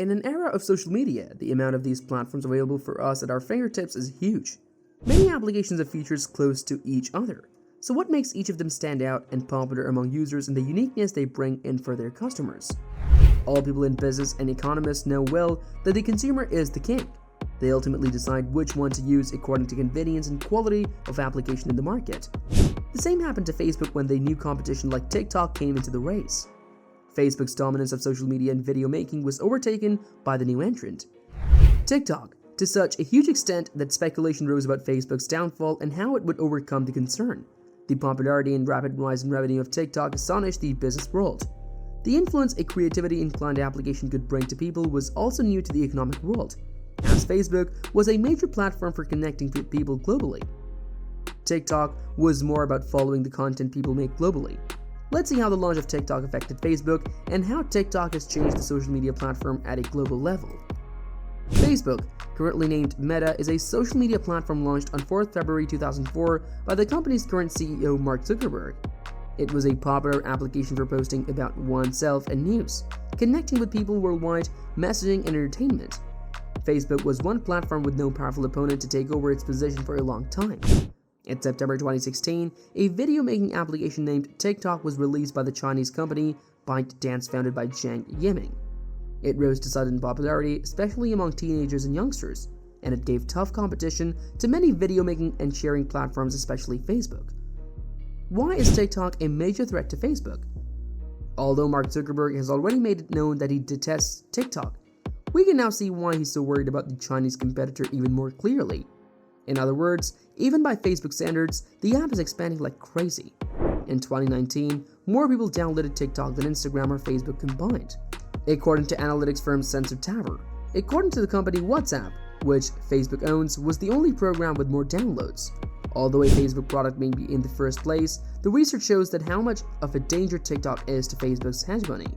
In an era of social media, the amount of these platforms available for us at our fingertips is huge. Many applications have features close to each other. So what makes each of them stand out and popular among users and the uniqueness they bring in for their customers? All people in business and economists know well that the consumer is the king. They ultimately decide which one to use according to convenience and quality of application in the market. The same happened to Facebook when the new competition like TikTok came into the race. Facebook's dominance of social media and video making was overtaken by the new entrant, TikTok, to such a huge extent that speculation rose about Facebook's downfall and how it would overcome the concern. The popularity and rapid rise in revenue of TikTok astonished the business world. The influence a creativity-inclined application could bring to people was also new to the economic world, as Facebook was a major platform for connecting people globally. TikTok was more about following the content people make globally. Let's see how the launch of TikTok affected Facebook and how TikTok has changed the social media platform at a global level. Facebook, currently named Meta, is a social media platform launched on 4th February 2004 by the company's current CEO Mark Zuckerberg. It was a popular application for posting about oneself and news, connecting with people worldwide, messaging, and entertainment. Facebook was one platform with no powerful opponent to take over its position for a long time. In September 2016, a video-making application named TikTok was released by the Chinese company ByteDance, founded by Zhang Yiming. It rose to sudden popularity, especially among teenagers and youngsters, and it gave tough competition to many video-making and sharing platforms, especially Facebook. Why is TikTok a major threat to Facebook? Although Mark Zuckerberg has already made it known that he detests TikTok, we can now see why he's so worried about the Chinese competitor even more clearly. In other words, even by Facebook standards, the app is expanding like crazy. In 2019, more people downloaded TikTok than Instagram or Facebook combined, according to analytics firm Sensor Tower. According to the company, WhatsApp, which Facebook owns, was the only program with more downloads. Although a Facebook product may be in the first place, the research shows that how much of a danger TikTok is to Facebook's hegemony.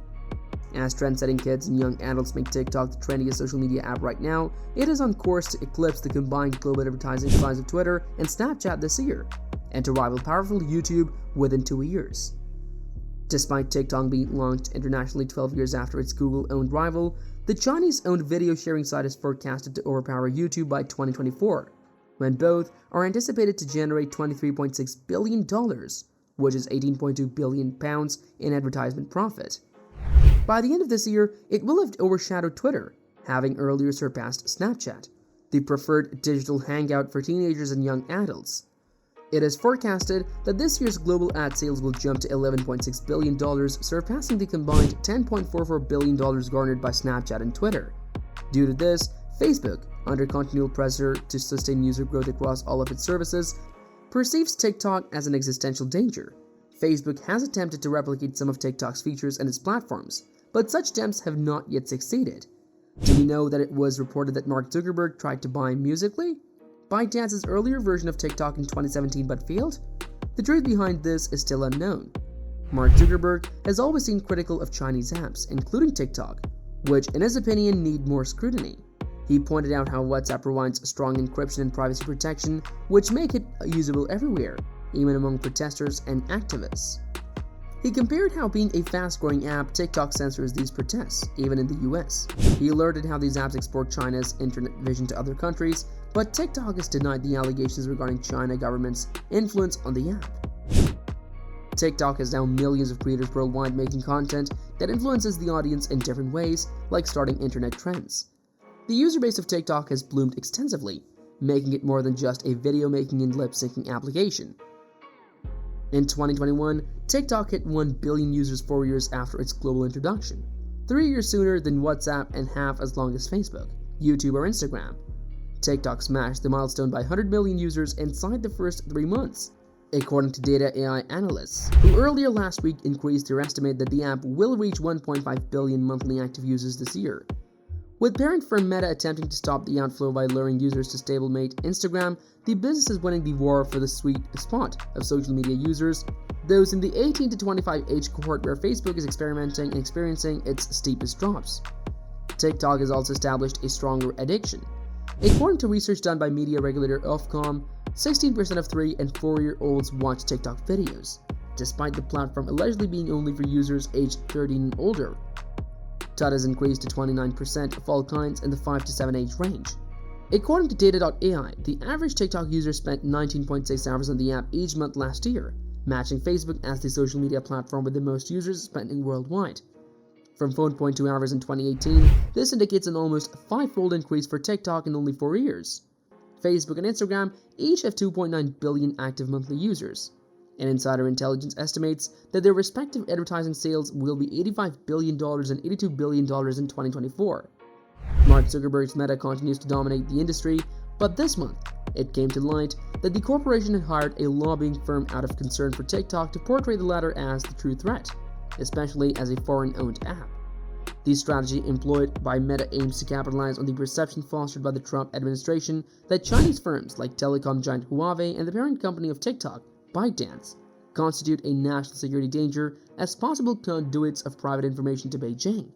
As trend-setting kids and young adults make TikTok the trendiest social media app right now, it is on course to eclipse the combined global advertising size of Twitter and Snapchat this year, and to rival powerful YouTube within 2 years. Despite TikTok being launched internationally 12 years after its Google-owned rival, the Chinese-owned video-sharing site is forecasted to overpower YouTube by 2024, when both are anticipated to generate $23.6 billion, which is £18.2 billion in advertisement profit. By the end of this year, it will have overshadowed Twitter, having earlier surpassed Snapchat, the preferred digital hangout for teenagers and young adults. It is forecasted that this year's global ad sales will jump to $11.6 billion, surpassing the combined $10.44 billion garnered by Snapchat and Twitter. Due to this, Facebook, under continual pressure to sustain user growth across all of its services, perceives TikTok as an existential danger. Facebook has attempted to replicate some of TikTok's features and its platforms, but such attempts have not yet succeeded. Do you know that it was reported that Mark Zuckerberg tried to buy Musical.ly, ByteDance's earlier version of TikTok, in 2017 but failed? The truth behind this is still unknown. Mark Zuckerberg has always been critical of Chinese apps, including TikTok, which in his opinion need more scrutiny. He pointed out how WhatsApp provides strong encryption and privacy protection, which make it usable everywhere, even among protesters and activists. He compared how being a fast-growing app, TikTok censors these protests, even in the US. He alerted how these apps export China's internet vision to other countries, but TikTok has denied the allegations regarding China government's influence on the app. TikTok has now millions of creators worldwide making content that influences the audience in different ways, like starting internet trends. The user base of TikTok has bloomed extensively, making it more than just a video-making and lip-syncing application. In 2021, TikTok hit 1 billion users 4 years after its global introduction, 3 years sooner than WhatsApp and half as long as Facebook, YouTube, or Instagram. TikTok smashed the milestone by 100 million users inside the first 3 months, according to data AI analysts, who earlier last week increased their estimate that the app will reach 1.5 billion monthly active users this year. With parent firm Meta attempting to stop the outflow by luring users to stablemate Instagram, the business is winning the war for the sweet spot of social media users, those in the 18 to 25 age cohort where Facebook is experimenting and experiencing its steepest drops. TikTok has also established a stronger addiction. According to research done by media regulator Ofcom, 16% of 3 and 4-year-olds watch TikTok videos, despite the platform allegedly being only for users aged 13 and older. TUT has increased to 29% of all kinds in the 5 to 7 age range. According to data.ai, the average TikTok user spent 19.6 hours on the app each month last year, matching Facebook as the social media platform with the most users spending worldwide. From 4.2 hours in 2018, this indicates an almost 5-fold increase for TikTok in only 4 years. Facebook and Instagram each have 2.9 billion active monthly users, and Insider Intelligence estimates that their respective advertising sales will be $85 billion and $82 billion in 2024. Mark Zuckerberg's Meta continues to dominate the industry, but this month, it came to light that the corporation had hired a lobbying firm out of concern for TikTok to portray the latter as the true threat, especially as a foreign-owned app. The strategy employed by Meta aims to capitalize on the perception fostered by the Trump administration that Chinese firms like telecom giant Huawei and the parent company of TikTok, ByteDance, constitute a national security danger as possible conduits of private information to Beijing.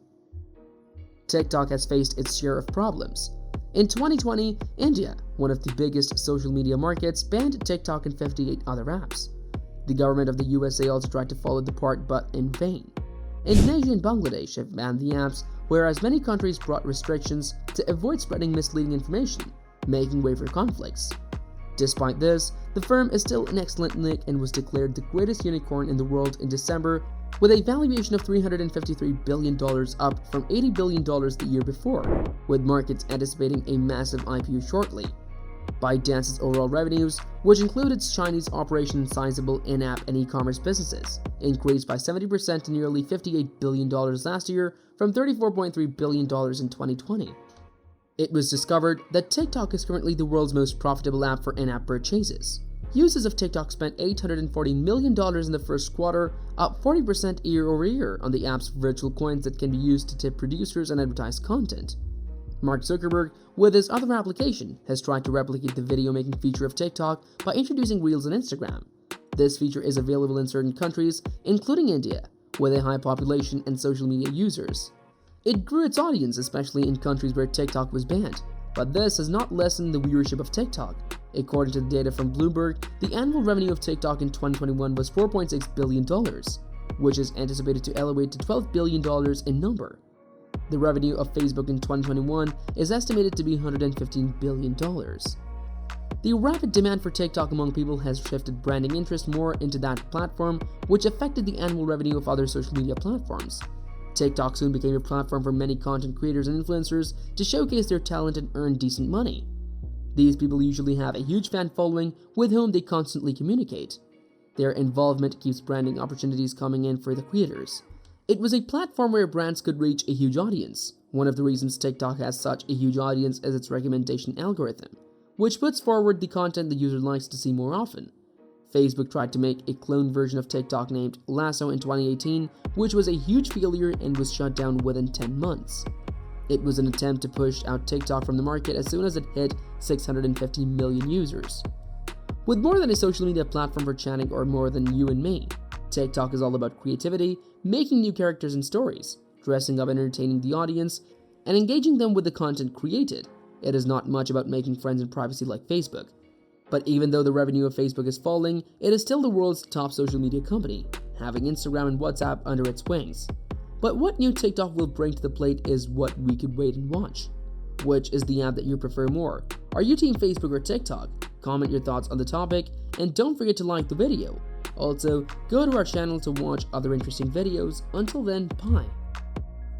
TikTok has faced its share of problems. In 2020, India, one of the biggest social media markets, banned TikTok and 58 other apps. The government of the USA also tried to follow the part, but in vain. Indonesia and Bangladesh have banned the apps, whereas many countries brought restrictions to avoid spreading misleading information, making way for conflicts. Despite this, the firm is still an excellent nick and was declared the greatest unicorn in the world in December with a valuation of $353 billion, up from $80 billion the year before, with markets anticipating a massive IPO shortly. ByteDance's overall revenues, which include its Chinese operation and sizable in-app and e-commerce businesses, increased by 70% to nearly $58 billion last year from $34.3 billion in 2020. It was discovered that TikTok is currently the world's most profitable app for in-app purchases. Users of TikTok spent $840 million in the first quarter, up 40% year-over-year on the app's virtual coins that can be used to tip producers and advertise content. Mark Zuckerberg, with his other application, has tried to replicate the video-making feature of TikTok by introducing Reels on Instagram. This feature is available in certain countries, including India, with a high population and social media users. It grew its audience, especially in countries where TikTok was banned, but this has not lessened the viewership of TikTok. According to the data from Bloomberg, the annual revenue of TikTok in 2021 was $4.6 billion, which is anticipated to elevate to $12 billion in number. The revenue of Facebook in 2021 is estimated to be $115 billion. The rapid demand for TikTok among people has shifted branding interest more into that platform, which affected the annual revenue of other social media platforms. TikTok soon became a platform for many content creators and influencers to showcase their talent and earn decent money. These people usually have a huge fan following with whom they constantly communicate. Their involvement keeps branding opportunities coming in for the creators. It was a platform where brands could reach a huge audience. One of the reasons TikTok has such a huge audience is its recommendation algorithm, which puts forward the content the user likes to see more often. Facebook tried to make a clone version of TikTok named Lasso in 2018, which was a huge failure and was shut down within 10 months. It was an attempt to push out TikTok from the market as soon as it hit 650 million users. With more than a social media platform for chatting or more than you and me, TikTok is all about creativity, making new characters and stories, dressing up and entertaining the audience, and engaging them with the content created. It is not much about making friends in privacy like Facebook. But even though the revenue of Facebook is falling, it is still the world's top social media company, having Instagram and WhatsApp under its wings. But what new TikTok will bring to the plate is what we could wait and watch. Which is the app that you prefer more? Are you team Facebook or TikTok? Comment your thoughts on the topic, and don't forget to like the video. Also, go to our channel to watch other interesting videos. Until then, bye.